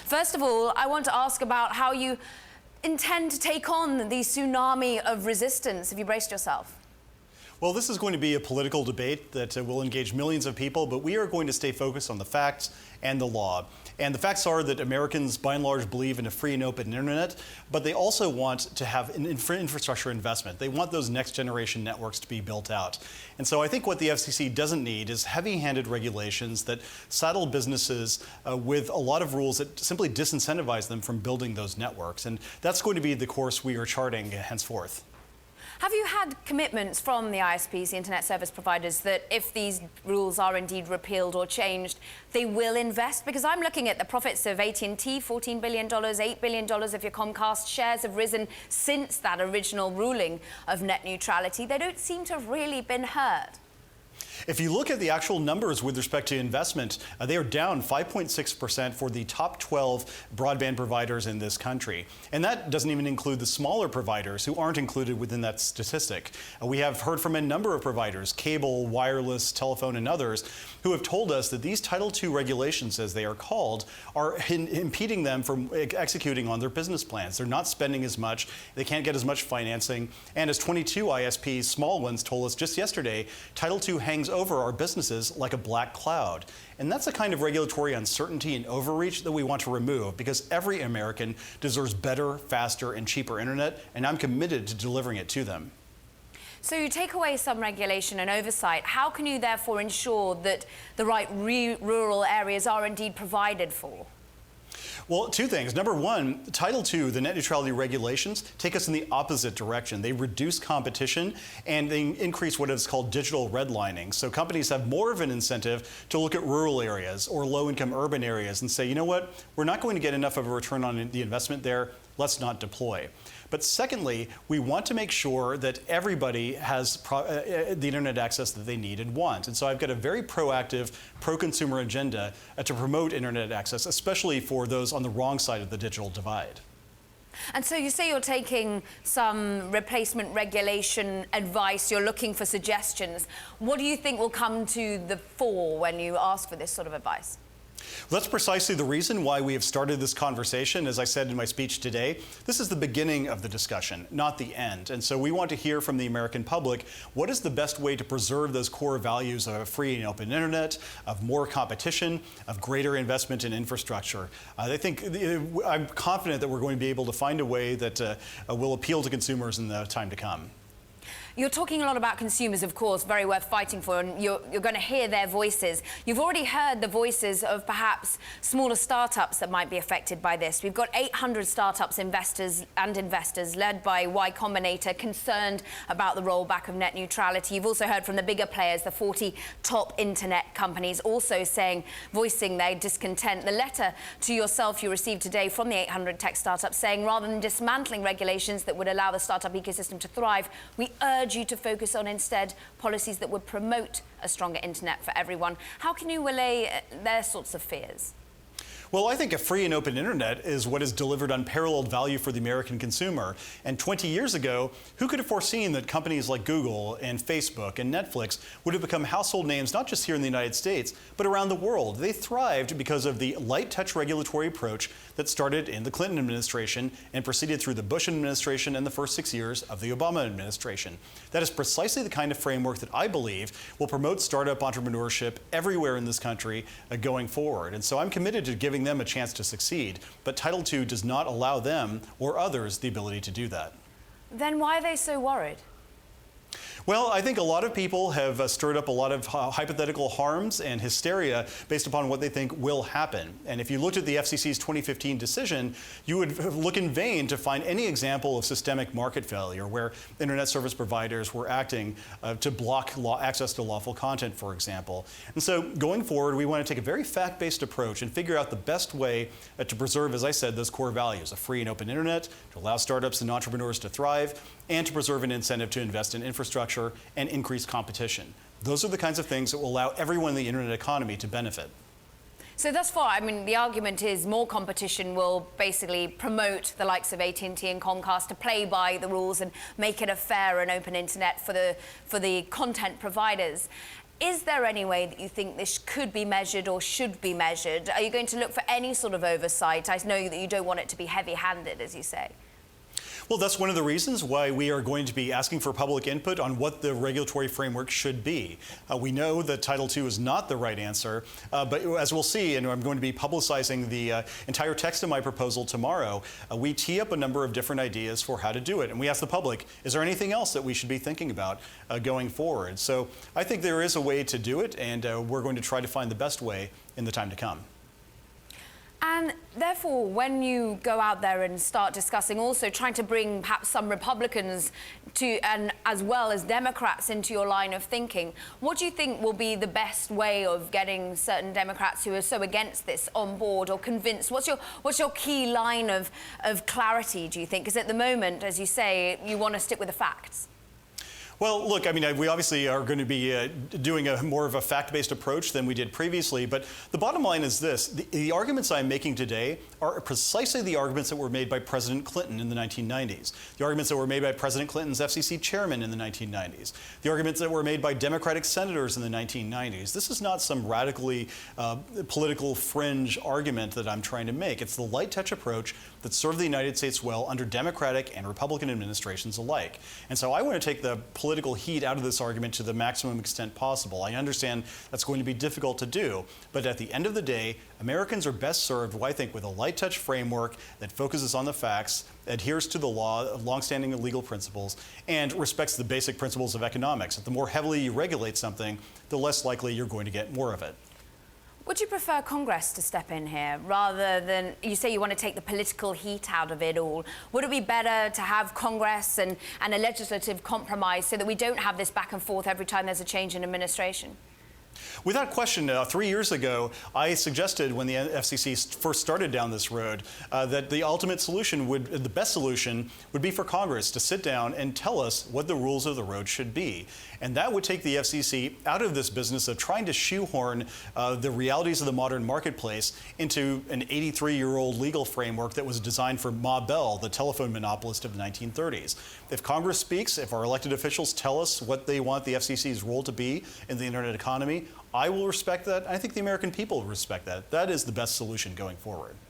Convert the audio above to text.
First of all, I want to ask about how you intend to take on the tsunami of resistance. Have you braced yourself? Well, this is going to be a political debate that will engage millions of people, but we are going to stay focused on the facts and the law. And the facts are that Americans, by and large, believe in a free and open internet, but they also want to have an infrastructure investment. They want those next generation networks to be built out. And so I think what the FCC doesn't need is heavy-handed regulations that saddle businesses with a lot of rules that simply disincentivize them from building those networks. And that's going to be the course we are charting henceforth. Have you had commitments from the ISPs, the internet service providers, that if these rules are indeed repealed or changed, they will invest? Because I'm looking at the profits of AT&T, $14 billion, $8 billion of your Comcast shares have risen since that original ruling of net neutrality. They don't seem to have really been hurt. If you look at the actual numbers with respect to investment, they are down 5.6% for the top 12 broadband providers in this country. And that doesn't even include the smaller providers who aren't included within that statistic. We have heard from a number of providers, cable, wireless, telephone, and others, who have told us that these Title II regulations, as they are called, are impeding them from executing on their business plans. They're not spending as much, they can't get as much financing, and as 22 ISPs, small ones, told us just yesterday, Title II hangs over our businesses like a black cloud. And that's the kind of regulatory uncertainty and overreach that we want to remove, because every American deserves better, faster, and cheaper internet, and I'm committed to delivering it to them. So you take away some regulation and oversight. How can you therefore ensure that the right rural areas are indeed provided for? Well, two things. Number one, Title II, the net neutrality regulations, take us in the opposite direction. They reduce competition and they increase what is called digital redlining. So companies have more of an incentive to look at rural areas or low-income urban areas and say, you know what, we're not going to get enough of a return on the investment there. Let's not deploy. But secondly, we want to make sure that everybody has the internet access that they need and want. And so I've got a very proactive, pro-consumer agenda to promote internet access, especially for those on the wrong side of the digital divide. And so you say you're taking some replacement regulation advice, you're looking for suggestions. What do you think will come to the fore when you ask for this sort of advice? That's precisely the reason why we have started this conversation. As I said in my speech today, this is the beginning of the discussion, not the end. And so we want to hear from the American public, what is the best way to preserve those core values of a free and open internet, of more competition, of greater investment in infrastructure. I'm confident that we're going to be able to find a way that will appeal to consumers in the time to come. You're talking a lot about consumers, of course, very worth fighting for, and you're going to hear their voices. You've already heard the voices of perhaps smaller startups that might be affected by this. We've got 800 startups, investors, led by Y Combinator, concerned about the rollback of net neutrality. You've also heard from the bigger players, the 40 top internet companies, also voicing their discontent. The letter to yourself you received today from the 800 tech startups saying, rather than dismantling regulations that would allow the startup ecosystem to thrive, we urge you to focus on instead policies that would promote a stronger internet for everyone. How can you allay their sorts of fears? Well, I think a free and open internet is what has delivered unparalleled value for the American consumer. And 20 years ago, who could have foreseen that companies like Google and Facebook and Netflix would have become household names, not just here in the United States, but around the world? They thrived because of the light touch regulatory approach that started in the Clinton administration and proceeded through the Bush administration and the first 6 years of the Obama administration. That is precisely the kind of framework that I believe will promote startup entrepreneurship everywhere in this country going forward. And so I'm committed to giving them a chance to succeed, but Title II does not allow them or others the ability to do that. Then why are they so worried? Well, I think a lot of people have stirred up a lot of hypothetical harms and hysteria based upon what they think will happen. And if you looked at the FCC's 2015 decision, you would look in vain to find any example of systemic market failure where internet service providers were acting to block access to lawful content, for example. And so going forward, we want to take a very fact-based approach and figure out the best way to preserve, as I said, those core values, a free and open internet, to allow startups and entrepreneurs to thrive, and to preserve an incentive to invest in infrastructure and increase competition. Those are the kinds of things that will allow everyone in the internet economy to benefit. So thus far, I mean, the argument is more competition will basically promote the likes of AT&T and Comcast to play by the rules and make it a fair and open internet for the content providers. Is there any way that you think this could be measured or should be measured? Are you going to look for any sort of oversight? I know that you don't want it to be heavy-handed, as you say. Well, that's one of the reasons why we are going to be asking for public input on what the regulatory framework should be. We know that Title II is not the right answer, but as we'll see, and I'm going to be publicizing the entire text of my proposal tomorrow, we tee up a number of different ideas for how to do it. And we ask the public, is there anything else that we should be thinking about going forward? So I think there is a way to do it, and we're going to try to find the best way in the time to come. And therefore, when you go out there and start discussing, also trying to bring perhaps some Republicans to, and as well as Democrats into your line of thinking, what do you think will be the best way of getting certain Democrats who are so against this on board or convinced? What's your key line of clarity, do you think? Because at the moment, as you say, you want to stick with the facts. Well, look, I mean, we obviously are going to be doing more of a fact-based approach than we did previously, but the bottom line is this. The arguments I'm making today are precisely the arguments that were made by President Clinton in the 1990s, the arguments that were made by President Clinton's FCC chairman in the 1990s, the arguments that were made by Democratic senators in the 1990s. This is not some radically political fringe argument that I'm trying to make. It's the light-touch approach that served the United States well under Democratic and Republican administrations alike. And so I want to take the political heat out of this argument to the maximum extent possible. I understand that's going to be difficult to do, but at the end of the day, Americans are best served, I think, with a light-touch framework that focuses on the facts, adheres to the law, longstanding legal principles, and respects the basic principles of economics. The more heavily you regulate something, the less likely you're going to get more of it. Would you prefer Congress to step in here rather than, you say you want to take the political heat out of it all? Would it be better to have Congress and a legislative compromise so that we don't have this back and forth every time there's a change in administration? Without question, 3 years ago, I suggested when the FCC first started down this road that the ultimate solution the best solution would be for Congress to sit down and tell us what the rules of the road should be. And that would take the FCC out of this business of trying to shoehorn the realities of the modern marketplace into an 83-year-old legal framework that was designed for Ma Bell, the telephone monopolist of the 1930s. If Congress speaks, if our elected officials tell us what they want the FCC's role to be in the internet economy, I will respect that. I think the American people will respect that. That is the best solution going forward.